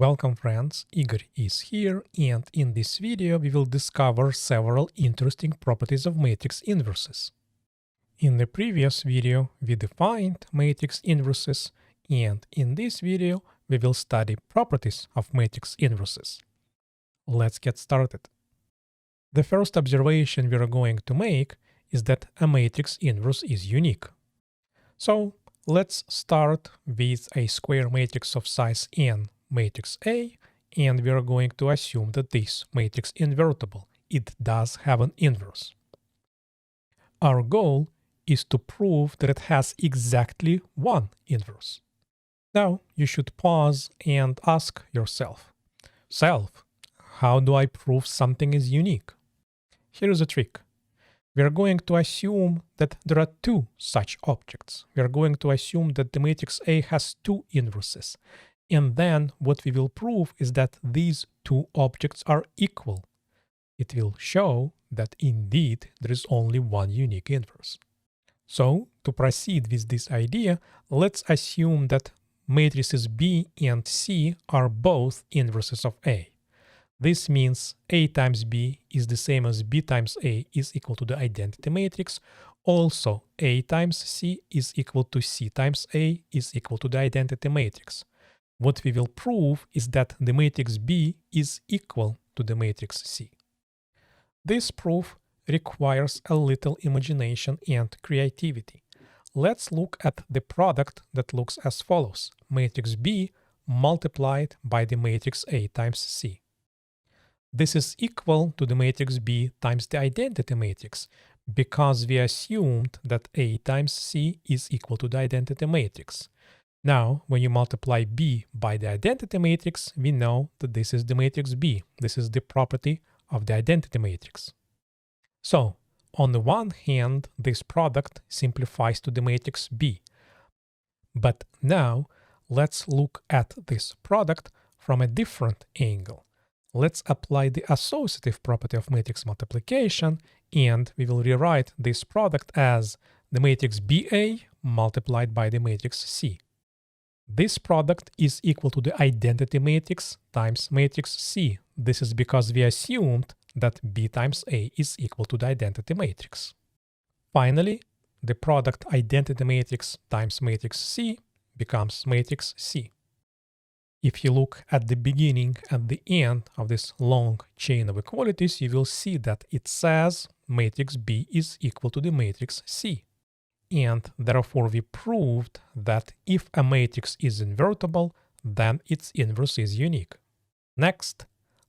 Welcome friends, Igor is here, and in this video we will discover several interesting properties of matrix inverses. In the previous video we defined matrix inverses, and in this video we will study properties of matrix inverses. Let's get started. The first observation we are going to make is that a matrix inverse is unique. So let's start with a square matrix of size n, matrix A, and we are going to assume that this matrix is invertible. It does have an inverse. Our goal is to prove that it has exactly one inverse. Now you should pause and ask yourself, how do I prove something is unique? Here is a trick. We are going to assume that there are two such objects. We are going to assume that the matrix A has two inverses. And then what we will prove is that these two objects are equal. It will show that indeed there is only one unique inverse. So to proceed with this idea, let's assume that matrices B and C are both inverses of A. This means A times B is the same as B times A is equal to the identity matrix. Also, A times C is equal to C times A is equal to the identity matrix. What we will prove is that the matrix B is equal to the matrix C. This proof requires a little imagination and creativity. Let's look at the product that looks as follows: matrix B multiplied by the matrix A times C. This is equal to the matrix B times the identity matrix, because we assumed that A times C is equal to the identity matrix. Now, when you multiply B by the identity matrix, we know that this is the matrix B. This is the property of the identity matrix. So, on the one hand, this product simplifies to the matrix B. But now, let's look at this product from a different angle. Let's apply the associative property of matrix multiplication, and we will rewrite this product as the matrix BA multiplied by the matrix C. This product is equal to the identity matrix times matrix C. This is because we assumed that B times A is equal to the identity matrix. Finally, the product identity matrix times matrix C becomes matrix C. If you look at the beginning and the end of this long chain of equalities, you will see that it says matrix B is equal to the matrix C. And therefore we proved that if a matrix is invertible, then its inverse is unique. Next,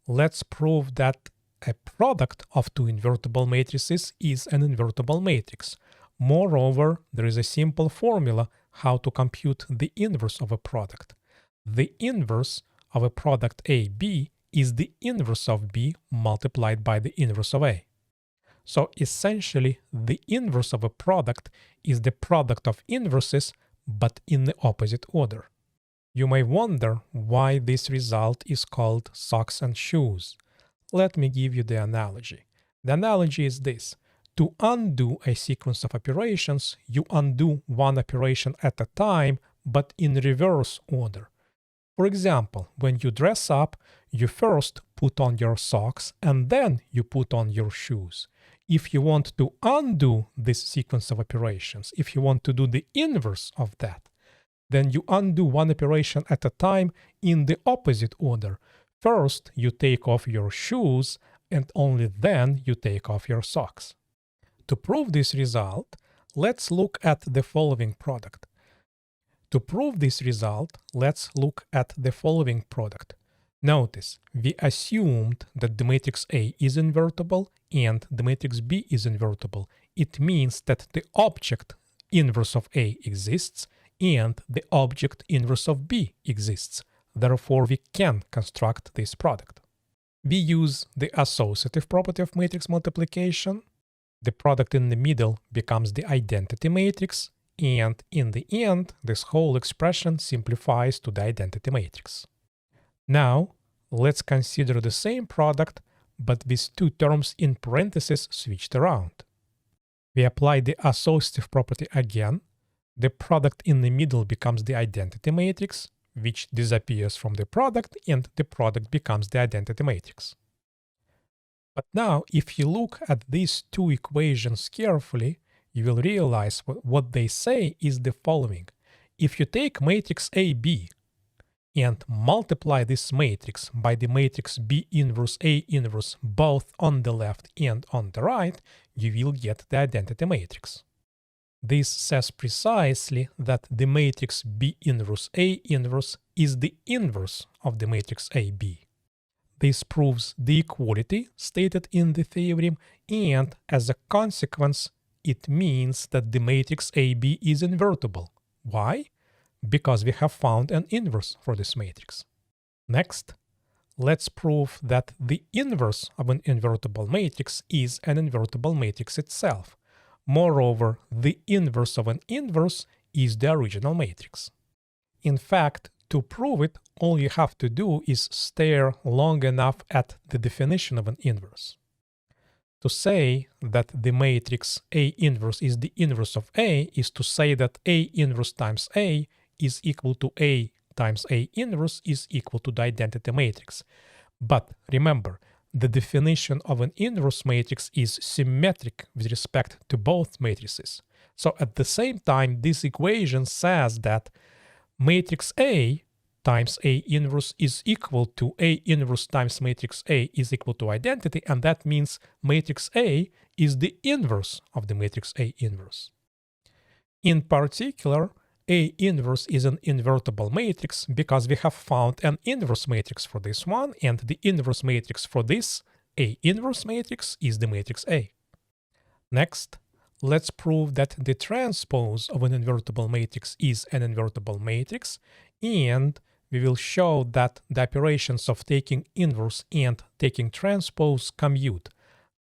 let's prove that a product of two invertible matrices is an invertible matrix. Moreover, there is a simple formula how to compute the inverse of a product. The inverse of a product AB is the inverse of B multiplied by the inverse of A. So essentially, the inverse of a product is the product of inverses, but in the opposite order. You may wonder why this result is called socks and shoes. Let me give you the analogy. The analogy is this. To undo a sequence of operations, you undo one operation at a time, but in reverse order. For example, when you dress up, you first put on your socks and then you put on your shoes. If you want to undo this sequence of operations, if you want to do the inverse of that, then you undo one operation at a time in the opposite order. First, you take off your shoes and only then you take off your socks. To prove this result, let's look at the following product. To prove this result, let's look at the following product. Notice, we assumed that the matrix A is invertible and the matrix B is invertible. It means that the object inverse of A exists and the object inverse of B exists. Therefore, we can construct this product. We use the associative property of matrix multiplication. The product in the middle becomes the identity matrix, and in the end, this whole expression simplifies to the identity matrix. Now, let's consider the same product, but with two terms in parentheses switched around. We apply the associative property again. The product in the middle becomes the identity matrix, which disappears from the product, and the product becomes the identity matrix. But now, if you look at these two equations carefully, you will realize what they say is the following. If you take matrix AB and multiply this matrix by the matrix B inverse A inverse both on the left and on the right, you will get the identity matrix. This says precisely that the matrix B inverse A inverse is the inverse of the matrix AB. This proves the equality stated in the theorem, and as a consequence, it means that the matrix AB is invertible. Why? Because we have found an inverse for this matrix. Next, let's prove that the inverse of an invertible matrix is an invertible matrix itself. Moreover, the inverse of an inverse is the original matrix. In fact, to prove it, all you have to do is stare long enough at the definition of an inverse. To say that the matrix A inverse is the inverse of A is to say that A inverse times A is equal to A times A inverse is equal to the identity matrix. But remember, the definition of an inverse matrix is symmetric with respect to both matrices. So at the same time, this equation says that matrix A times A inverse is equal to A inverse times matrix A is equal to identity, and that means matrix A is the inverse of the matrix A inverse. In particular, A inverse is an invertible matrix because we have found an inverse matrix for this one, and the inverse matrix for this A inverse matrix is the matrix A. Next, let's prove that the transpose of an invertible matrix is an invertible matrix, and we will show that the operations of taking inverse and taking transpose commute.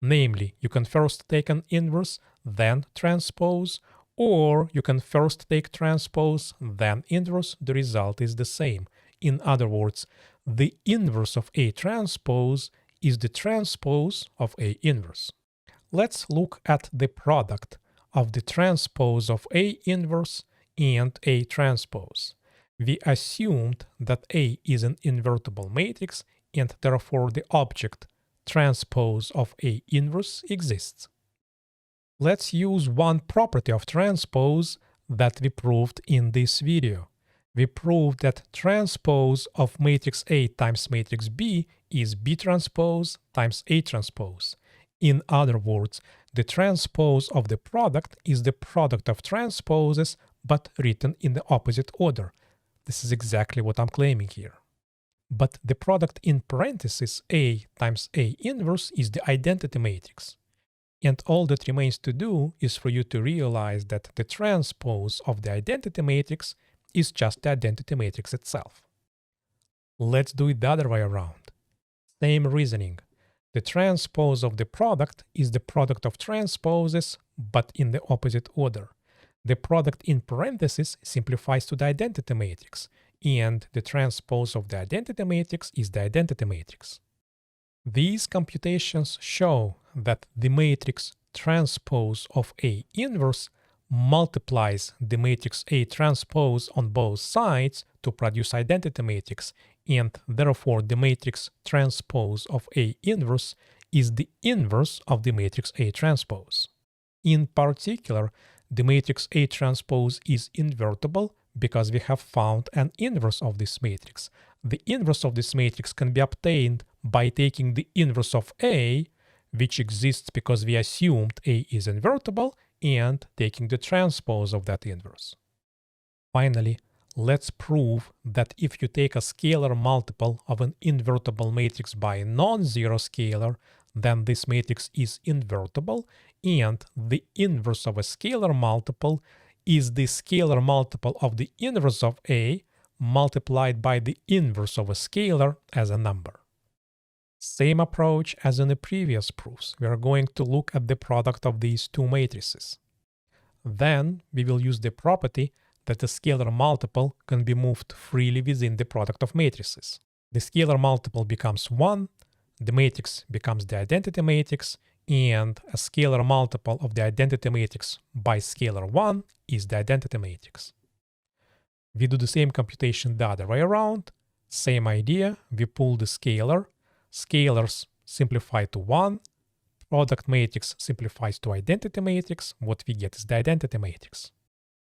Namely, you can first take an inverse, then transpose, or you can first take transpose, then inverse. The result is the same. In other words, the inverse of A transpose is the transpose of A inverse. Let's look at the product of the transpose of A inverse and A transpose. We assumed that A is an invertible matrix, and therefore the object transpose of A inverse exists. Let's use one property of transpose that we proved in this video. We proved that transpose of matrix A times matrix B is B transpose times A transpose. In other words, the transpose of the product is the product of transposes, but written in the opposite order. This is exactly what I'm claiming here. But the product in parentheses A times A inverse is the identity matrix. And all that remains to do is for you to realize that the transpose of the identity matrix is just the identity matrix itself. Let's do it the other way around. Same reasoning. The transpose of the product is the product of transposes, but in the opposite order. The product in parentheses simplifies to the identity matrix, and the transpose of the identity matrix is the identity matrix. These computations show that the matrix transpose of A inverse multiplies the matrix A transpose on both sides to produce identity matrix, and therefore the matrix transpose of A inverse is the inverse of the matrix A transpose. In particular, the matrix A transpose is invertible because we have found an inverse of this matrix. The inverse of this matrix can be obtained by taking the inverse of A, which exists because we assumed A is invertible, and taking the transpose of that inverse. Finally, let's prove that if you take a scalar multiple of an invertible matrix by a non-zero scalar, then this matrix is invertible, and the inverse of a scalar multiple is the scalar multiple of the inverse of A multiplied by the inverse of a scalar as a number. Same approach as in the previous proofs. We are going to look at the product of these two matrices. Then we will use the property that the scalar multiple can be moved freely within the product of matrices. The scalar multiple becomes 1, the matrix becomes the identity matrix, and a scalar multiple of the identity matrix by scalar 1 is the identity matrix. We do the same computation the other way around. Same idea, we pull the scalar. Scalars simplify to 1. Product matrix simplifies to identity matrix. What we get is the identity matrix.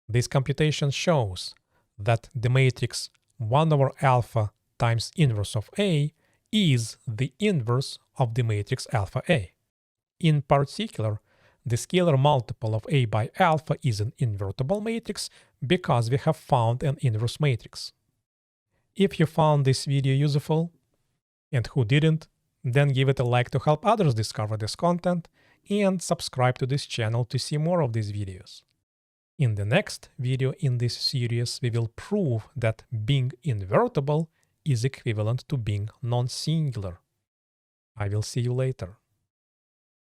This computation shows that the matrix 1 over alpha times inverse of A is the inverse of the matrix alpha A. In particular, the scalar multiple of A by alpha is an invertible matrix because we have found an inverse matrix. If you found this video useful, and who didn't, then give it a like to help others discover this content, and subscribe to this channel to see more of these videos. In the next video in this series, we will prove that being invertible is equivalent to being non-singular. I will see you later.